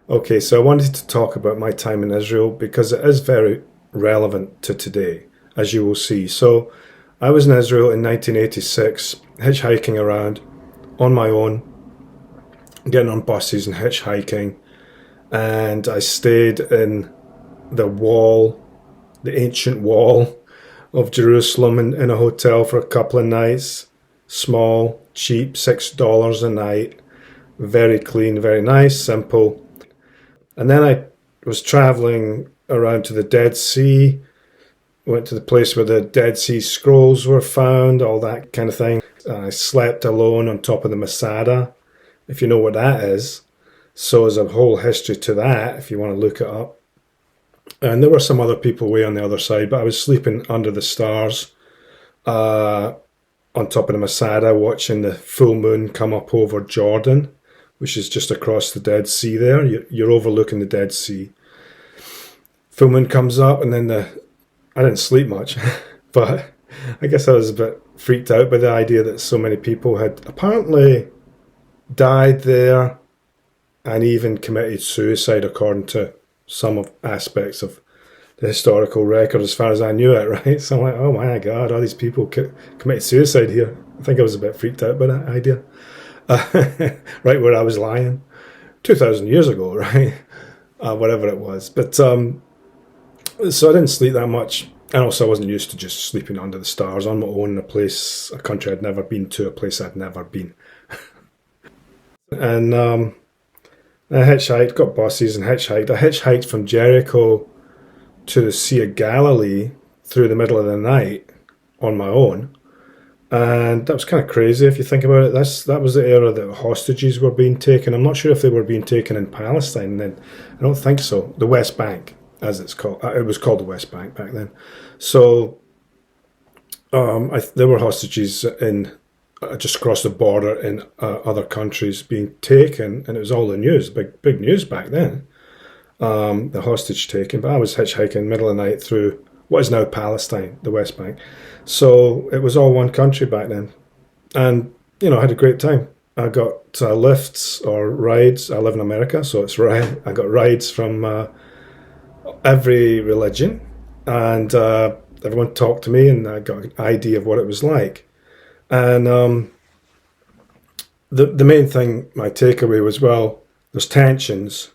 Okay, so I wanted to talk about my time in Israel because it is very relevant to today, as you will see. So, I was in Israel in 1986, hitchhiking around on my own, getting on buses and hitchhiking, and I stayed in the wall, the ancient wall of Jerusalem in a hotel for a couple of nights. Small, cheap, $6 a night, very clean, very nice, simple. And then I was traveling around to the Dead Sea, went to the place where the Dead Sea Scrolls were found, all that kind of thing. I slept alone on top of the Masada, if you know what that is. So there's a whole history to that, if you want to look it up. And there were some other people way on the other side, but I was sleeping under the stars on top of the Masada, watching the full moon come up over Jordan, which is just across the Dead Sea there. You're overlooking the Dead Sea. Full moon comes up, and then I didn't sleep much, but I guess I was a bit freaked out by the idea that so many people had apparently died there and even committed suicide, according to some of aspects of the historical record, as far as I knew it, right? So I'm like, oh my God, all these people committed suicide here. I think I was a bit freaked out by that idea. Right where I was lying 2,000 years ago, right? Whatever it was. But so I didn't sleep that much. And also I wasn't used to just sleeping under the stars on my own in a country I'd never been to, a place I'd never been. And I hitchhiked, got buses and hitchhiked. I hitchhiked from Jericho to the Sea of Galilee through the middle of the night on my own. And that was kind of crazy if you think about it. That was the era that hostages were being taken. I'm not sure if they were being taken in Palestine then. I don't think so. The West Bank, as it's called. It was called the West Bank back then. So there were hostages in just across the border in other countries being taken, and it was all the news, big news back then. The hostage taking. But I was hitchhiking middle of the night through what is now Palestine, the West Bank. So it was all one country back then. And, I had a great time. I got lifts or rides. I live in America, so I got rides from every religion. And everyone talked to me, and I got an idea of what it was like. And the main thing, my takeaway was, well, there's tensions,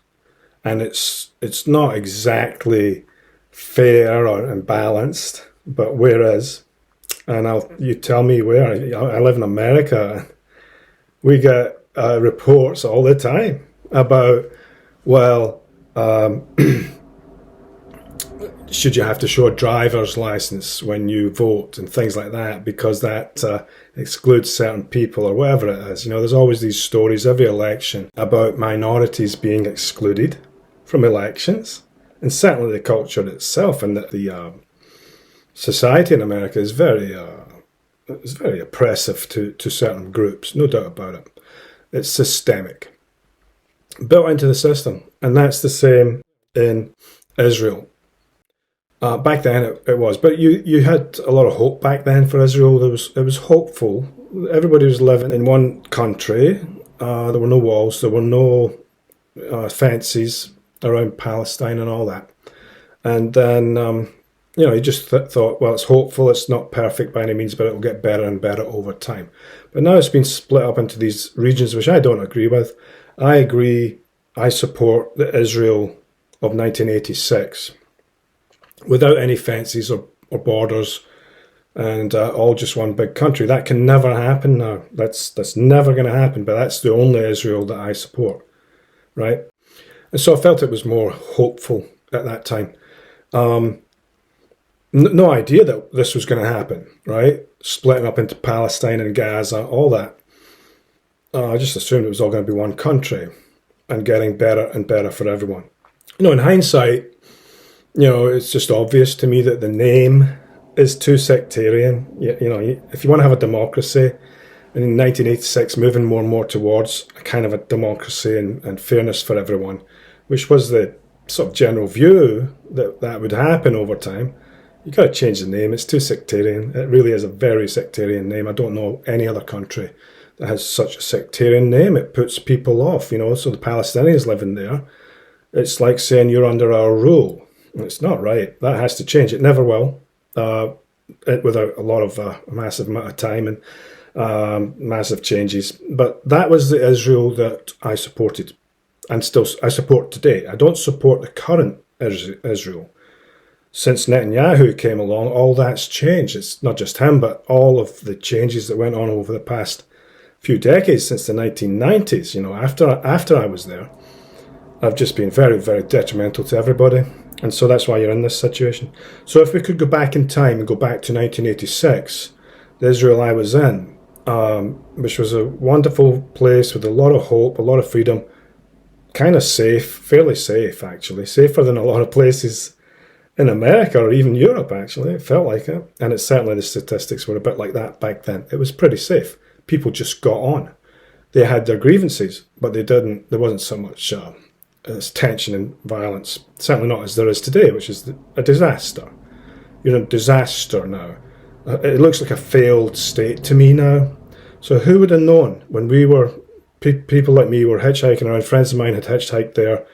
and it's not exactly fair and balanced, but where is? And you tell me where. I live in America. We get reports all the time about, well, should you have to show a driver's license when you vote and things like that, because that excludes certain people or whatever it is. There's always these stories every election about minorities being excluded from elections. And certainly the culture itself and the society in America is very oppressive to certain groups, no doubt about it. It's systemic, built into the system, and that's the same in Israel. Back then it was, but you had a lot of hope back then for Israel. It was hopeful. Everybody was living in one country. There were no walls. There were no fences around Palestine and all that. And then you just thought, well, it's hopeful. It's not perfect by any means, but it will get better and better over time. But now it's been split up into these regions, which I don't agree with. I support the Israel of 1986. Without any fences or borders, and all just one big country. That can never happen now. That's never going to happen, but that's the only Israel that I support, right? And so I felt it was more hopeful at that time. No idea that this was going to happen, right? Splitting up into Palestine and Gaza, all that. I just assumed it was all going to be one country and getting better and better for everyone. In hindsight, it's just obvious to me that the name is too sectarian. If you want to have a democracy, and in 1986 moving more and more towards a kind of a democracy and fairness for everyone, which was the sort of general view that would happen over time, you got to change the name. It's too sectarian. It really is a very sectarian name. I don't know any other country that has such a sectarian name. It puts people off, so the Palestinians living there, It's like saying you're under our rule. It's not right. That has to change. It never will, without a lot of a massive amount of time and massive changes. But that was the Israel that I supported, and still I support today. I don't support the current Israel. Since Netanyahu came along, all that's changed. It's not just him, but all of the changes that went on over the past few decades since the 1990s. After I was there, I've just been very, very detrimental to everybody. And so that's why you're in this situation. So if we could go back in time and go back to 1986, the Israel I was in, which was a wonderful place with a lot of hope, a lot of freedom, kind of safe, fairly safe actually, safer than a lot of places in America or even Europe actually. It felt like it. And it's certainly the statistics were a bit like that back then. It was pretty safe. People just got on. They had their grievances, but there wasn't so much tension and violence. Certainly not as there is today, which is a disaster. You're a disaster now. It looks like a failed state to me now. So who would have known when we were, people like me were hitchhiking around, friends of mine had hitchhiked there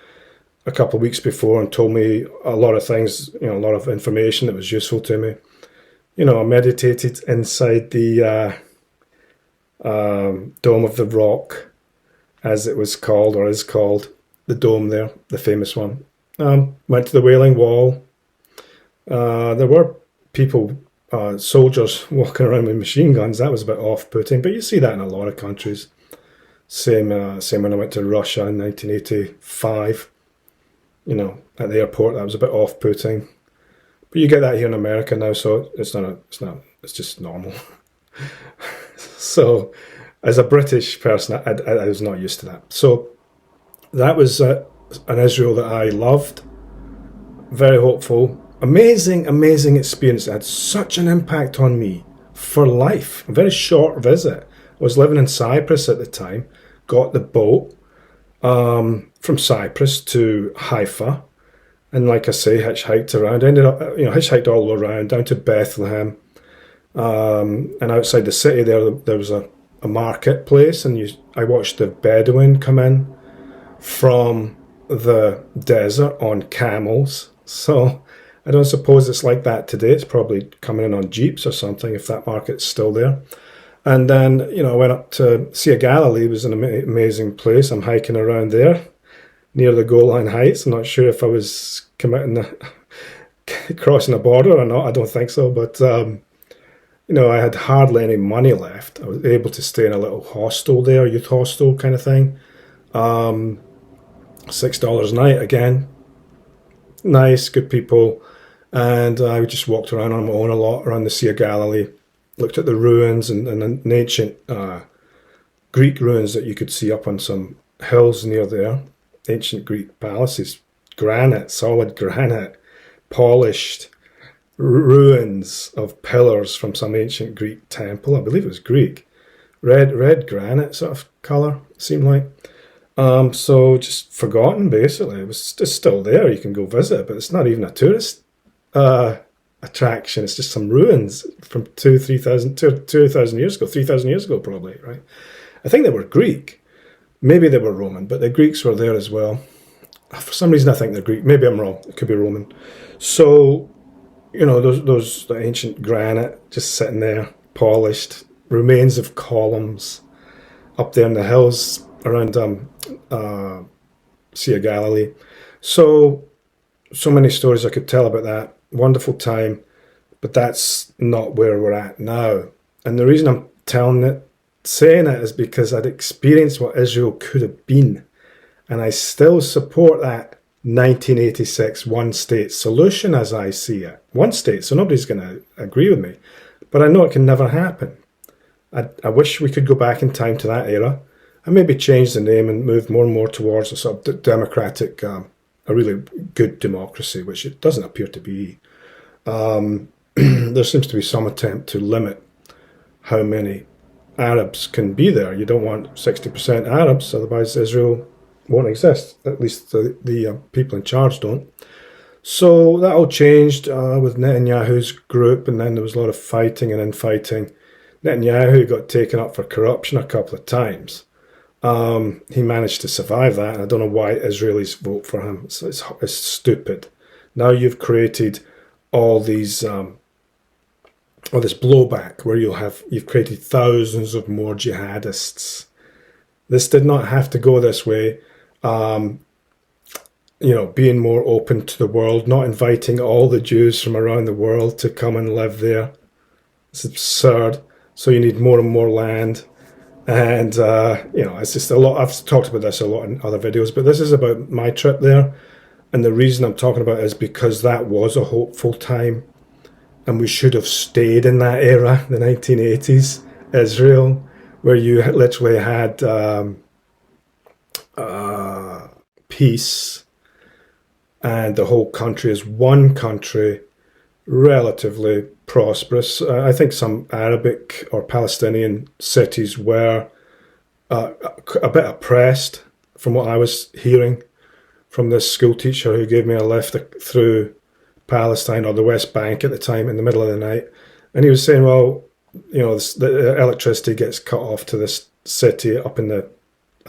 a couple of weeks before and told me a lot of things, a lot of information that was useful to me. I meditated inside the Dome of the Rock, as it was called, or is called, the dome there, the famous one. Went to the Wailing Wall. There were people, soldiers walking around with machine guns. That was a bit off-putting, but you see that in a lot of countries. Same when I went to Russia in 1985. At the airport, that was a bit off-putting. But you get that here in America now, so it's just normal. So, as a British person, I was not used to that. So, that was an Israel that I loved. Very hopeful. Amazing, amazing experience. It had such an impact on me for life. A very short visit. I was living in Cyprus at the time. Got the boat from Cyprus to Haifa. And like I say, hitchhiked around. Ended up, hitchhiked all around down to Bethlehem. And outside the city there was a marketplace, and I watched the Bedouin come in from the desert on camels. So I don't suppose it's like that today. It's probably coming in on jeeps or something, if that market's still there. And then, I went up to Sea of Galilee. It was an amazing place. I'm hiking around there near the Golan Heights. I'm not sure if I was crossing a border or not. I don't think so. But, I had hardly any money left. I was able to stay in a little hostel there, youth hostel kind of thing. $6 a night again. Nice, good people. And I just walked around on my own a lot around the Sea of Galilee. Looked at the ruins and an ancient Greek ruins that you could see up on some hills near there. Ancient Greek palaces. Granite, solid granite, polished ruins of pillars from some ancient Greek temple. I believe it was Greek. Red granite sort of colour, seemed like. So just forgotten, basically. It's still there. You can go visit, but it's not even a tourist attraction. It's just some ruins from 2,000 years ago, 3,000 years ago, probably, right? I think they were Greek. Maybe they were Roman, but the Greeks were there as well. For some reason, I think they're Greek. Maybe I'm wrong. It could be Roman. So, those the ancient granite just sitting there, polished, remains of columns up there in the hills around Sea of Galilee. So many stories I could tell about that. Wonderful time, but that's not where we're at now. And the reason I'm saying it is because I'd experienced what Israel could have been. And I still support that 1986 one-state solution as I see it. One state, so nobody's going to agree with me. But I know it can never happen. I wish we could go back in time to that era and maybe change the name and move more and more towards a sort of democratic, a really good democracy, which it doesn't appear to be. There seems to be some attempt to limit how many Arabs can be there. You don't want 60% Arabs, otherwise Israel won't exist. At least the people in charge don't. So that all changed with Netanyahu's group, and then there was a lot of fighting and infighting. Netanyahu got taken up for corruption a couple of times. He managed to survive that, and I don't know why Israelis vote for him. It's stupid. Now you've created all these, all this blowback where you've created thousands of more jihadists. This did not have to go this way. Being more open to the world, not inviting all the Jews from around the world to come and live there. It's absurd. So you need more and more land. And, it's just a lot. I've talked about this a lot in other videos, but this is about my trip there. And the reason I'm talking about it is because that was a hopeful time. And we should have stayed in that era, the 1980s, Israel, where you literally had peace. And the whole country is one country, relatively prosperous. I think some Arabic or Palestinian cities were a bit oppressed, from what I was hearing from this school teacher who gave me a lift through Palestine, or the West Bank at the time, in the middle of the night. And he was saying, well, the electricity gets cut off to this city up in I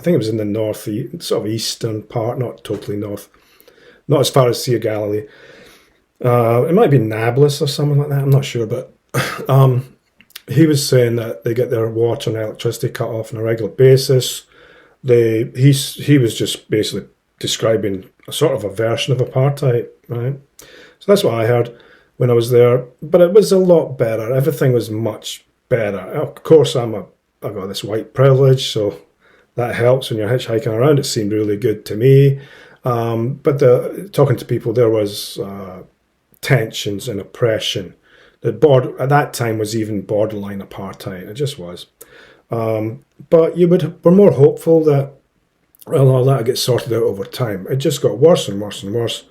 think it was in the north, sort of eastern part, not totally north. Not as far as Sea of Galilee. It might be Nablus or something like that. I'm not sure, but he was saying that they get their water and electricity cut off on a regular basis. He was just basically describing a sort of a version of apartheid, right? So that's what I heard when I was there. But it was a lot better. Everything was much better. Of course, I've got this white privilege, so that helps when you're hitchhiking around. It seemed really good to me. But talking to people, there was tensions and oppression. At that time was even borderline apartheid. It just was. But we're more hopeful that, well, all that will get sorted out over time. It just got worse and worse and worse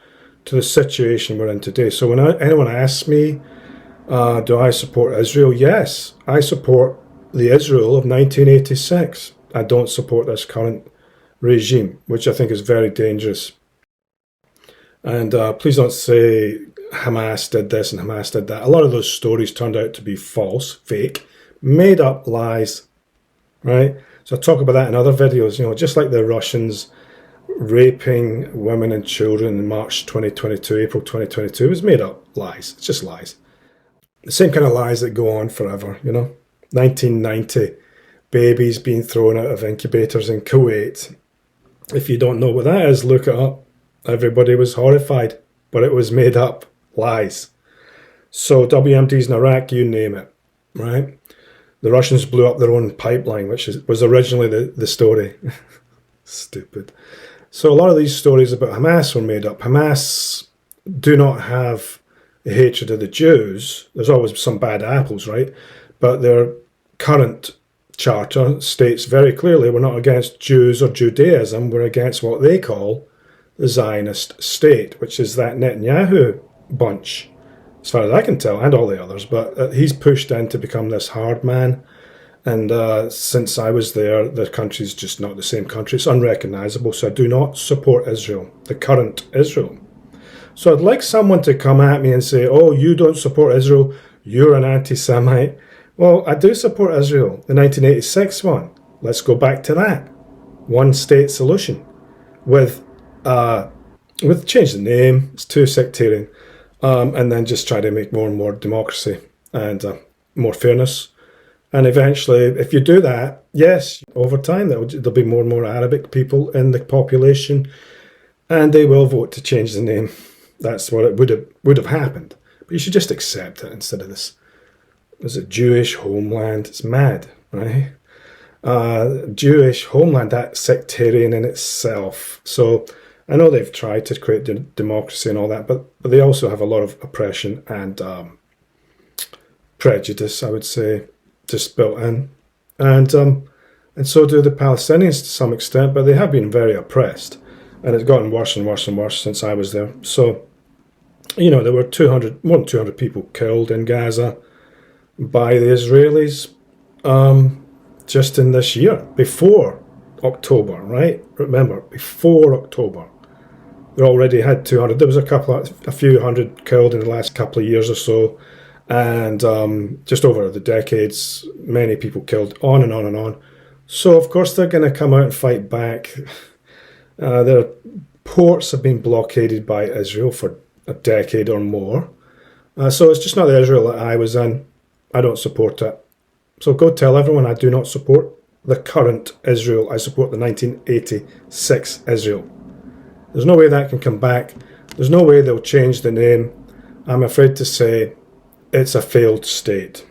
to the situation we're in today. So when anyone asks me, do I support Israel? Yes, I support the Israel of 1986. I don't support this current regime, which I think is very dangerous. And please don't say Hamas did this and Hamas did that. A lot of those stories turned out to be false, fake, made up lies, right? So I talk about that in other videos, just like the Russians raping women and children in March 2022, April 2022, it was made up lies. It's just lies. The same kind of lies that go on forever, 1990, babies being thrown out of incubators in Kuwait. If you don't know what that is, look it up. Everybody was horrified, but it was made up lies. So WMDs in Iraq, you name it, right? The Russians blew up their own pipeline, which was originally the story. Stupid. So a lot of these stories about Hamas were made up. Hamas do not have a hatred of the Jews. There's always some bad apples, right? But their current charter states very clearly we're not against Jews or Judaism, we're against what they call the Zionist state, which is that Netanyahu bunch, as far as I can tell, and all the others. But he's pushed in to become this hard man. And since I was there, the country's just not the same country. It's unrecognisable. So I do not support Israel, the current Israel. So I'd like someone to come at me and say, oh, you don't support Israel, you're an anti-Semite. Well, I do support Israel, the 1986 one. Let's go back to that. One state solution. With change the name, it's too sectarian. And then just try to make more and more democracy and more fairness. And eventually, if you do that, yes, over time, there'll be more and more Arabic people in the population, and they will vote to change the name. That's what it would have happened. But you should just accept it instead of this. Is it Jewish homeland? It's mad, right? Jewish homeland, that's sectarian in itself. So I know they've tried to create democracy and all that, but they also have a lot of oppression and prejudice, I would say, just built in. And so do the Palestinians to some extent, but they have been very oppressed. And it's gotten worse and worse and worse since I was there. So, there were more than 200 people killed in Gaza by the Israelis just in this year, before October, right? Remember, before October. They already had 200. There was a few hundred killed in the last couple of years or so. And just over the decades, many people killed, on and on and on. So, of course, they're going to come out and fight back. Their ports have been blockaded by Israel for a decade or more. So it's just not the Israel that I was in. I don't support it. So go tell everyone I do not support the current Israel. I support the 1986 Israel. There's no way that can come back. There's no way they'll change the name. I'm afraid to say it's a failed state.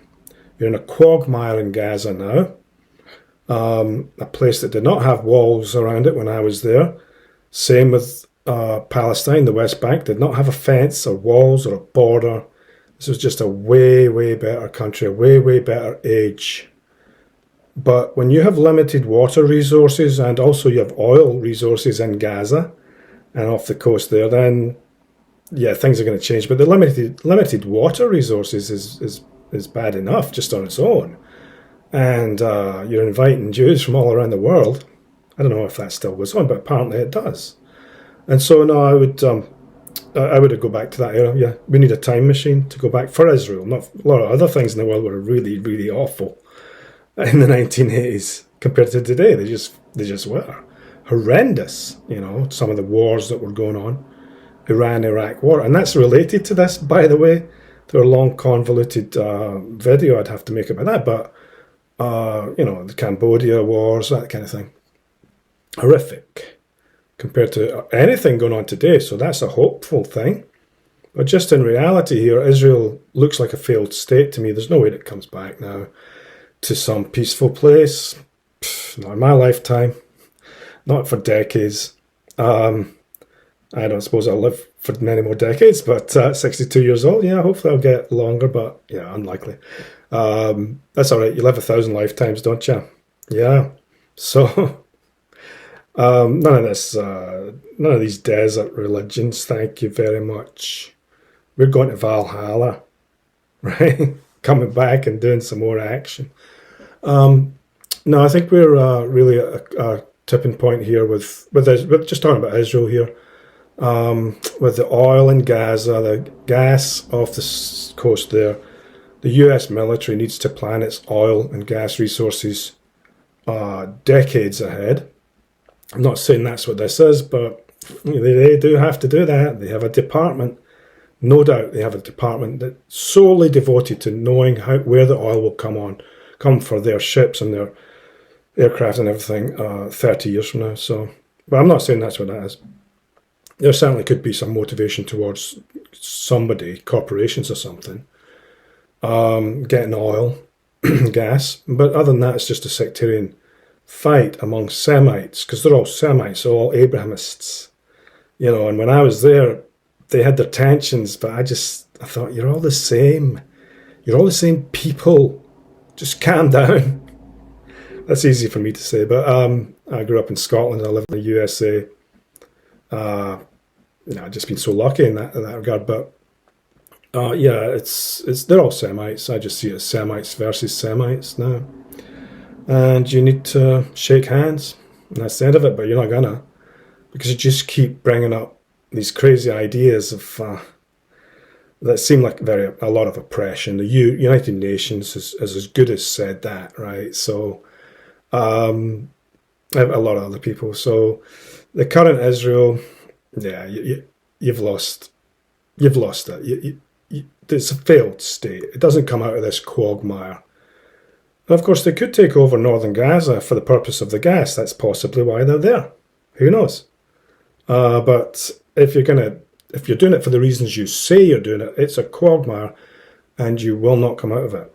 You're in a quagmire in Gaza now. A place that did not have walls around it when I was there. Same with Palestine, the West Bank, did not have a fence or walls or a border. This was just a way, way better country, a way, way better age. But when you have limited water resources and also you have oil resources in Gaza and off the coast there, then yeah, things are going to change. But the limited water resources is bad enough just on its own. And you're inviting Jews from all around the world. I don't know if that still goes on, but apparently it does. And so no, I would go back to that era. Yeah, we need a time machine to go back for Israel. Not a lot of other things in the world were really, really awful in the 1980s compared to today. They just were horrendous. You know, some of the wars that were going on, Iran-Iraq war, and that's related to this, by the way. There are a long convoluted video I'd have to make about that, but you know, the Cambodia wars, that kind of thing, horrific compared to anything going on today. So that's a hopeful thing. But just in reality here, Israel looks like a failed state to me. There's no way it comes back now to some peaceful place. Not in my lifetime. Not for decades. I don't suppose I'll live for many more decades, but 62 years old, yeah, hopefully I'll get longer, but yeah, unlikely. That's all right. You live 1,000 lifetimes, don't you? Yeah. So none of these desert religions. Thank you very much. We're going to Valhalla, right? Coming back and doing some more action. No, I think we're really at a tipping point here with just talking about Israel here. With the oil in Gaza, the gas off the coast there, the US military needs to plan its oil and gas resources decades ahead. I'm not saying that's what this is, but they do have to do that. They have a department, no doubt they have a department that's solely devoted to knowing where the oil will come for their ships and their aircraft and everything 30 years from now. So, but I'm not saying that's what that is. There certainly could be some motivation towards somebody, corporations or something, getting oil, gas. But other than that, it's just a sectarian fight among Semites, because they're all Semites, all Abrahamists. You know, and when I was there, they had their tensions, but I thought, you're all the same. You're all the same people. Just calm down. That's easy for me to say, but I grew up in Scotland. I lived in the USA. I've just been so lucky in that regard. But yeah, they're all Semites. I just see it as Semites versus Semites now. And you need to shake hands, and that's the end of it. But you're not gonna, because you just keep bringing up these crazy ideas of that seem like a lot of oppression. The United Nations is as good as said that, right? So a lot of other people. So the current Israel, yeah, you've lost it. It's a failed state. It doesn't come out of this quagmire. And of course, they could take over northern Gaza for the purpose of the gas. That's possibly why they're there. Who knows? But if you're doing it for the reasons you say you're doing it, it's a quagmire, and you will not come out of it.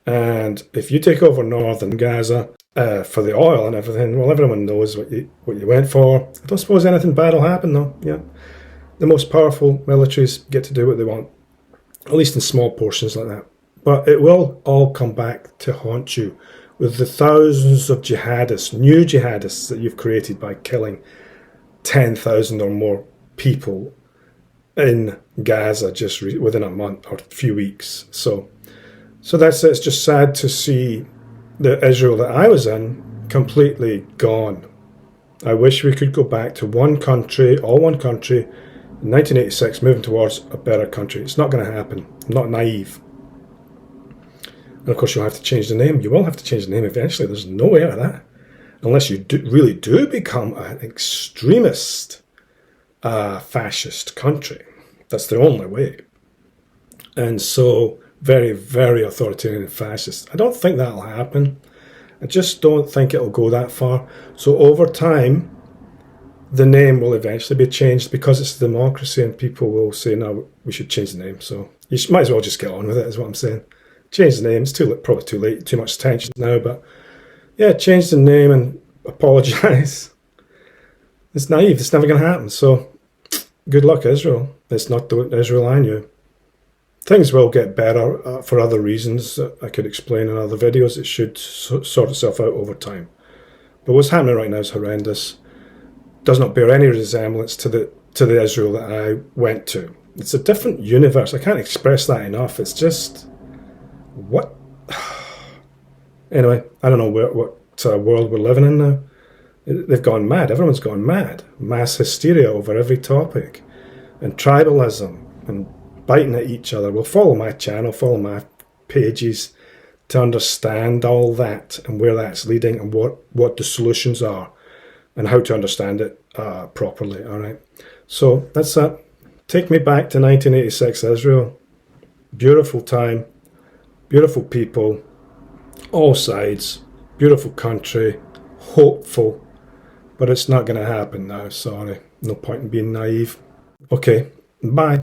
And if you take over northern Gaza for the oil and everything, well, everyone knows what you went for. I don't suppose anything bad will happen, though. Yeah, the most powerful militaries get to do what they want, at least in small portions like that. But it will all come back to haunt you with the thousands of jihadists, new jihadists that you've created by killing 10,000 or more people in Gaza just within a month or a few weeks. So that's it. It's just sad to see the Israel that I was in completely gone. I wish we could go back to one country, in 1986, moving towards a better country. It's not going to happen. I'm not naive. And of course, you'll have to change the name. You will have to change the name eventually. There's no way out of that. Unless you really do become an extremist fascist country. That's the only way. And so, very, very authoritarian and fascist. I don't think that'll happen. I just don't think it'll go that far. So over time, the name will eventually be changed because it's a democracy and people will say, no, we should change the name. So you might as well just get on with it, is what I'm saying. Change the name. It's probably too late, too much tension now. But yeah, change the name and apologise. It's naive. It's never going to happen. So good luck, Israel. It's not the Israel I knew. Things will get better for other reasons I could explain in other videos. It should sort itself out over time. But what's happening right now is horrendous. Does not bear any resemblance to the Israel that I went to. It's a different universe. I can't express that enough. It's just what. Anyway, I don't know what world we're living in now. They've gone mad. Everyone's gone mad. Mass hysteria over every topic, and tribalism and biting at each other. Well, follow my channel, follow my pages to understand all that and where that's leading and what the solutions are and how to understand it properly. All right. So that's that. Take me back to 1986 Israel. Beautiful time, beautiful people, all sides, beautiful country, hopeful, but it's not going to happen now. Sorry. No point in being naive. Okay. Bye.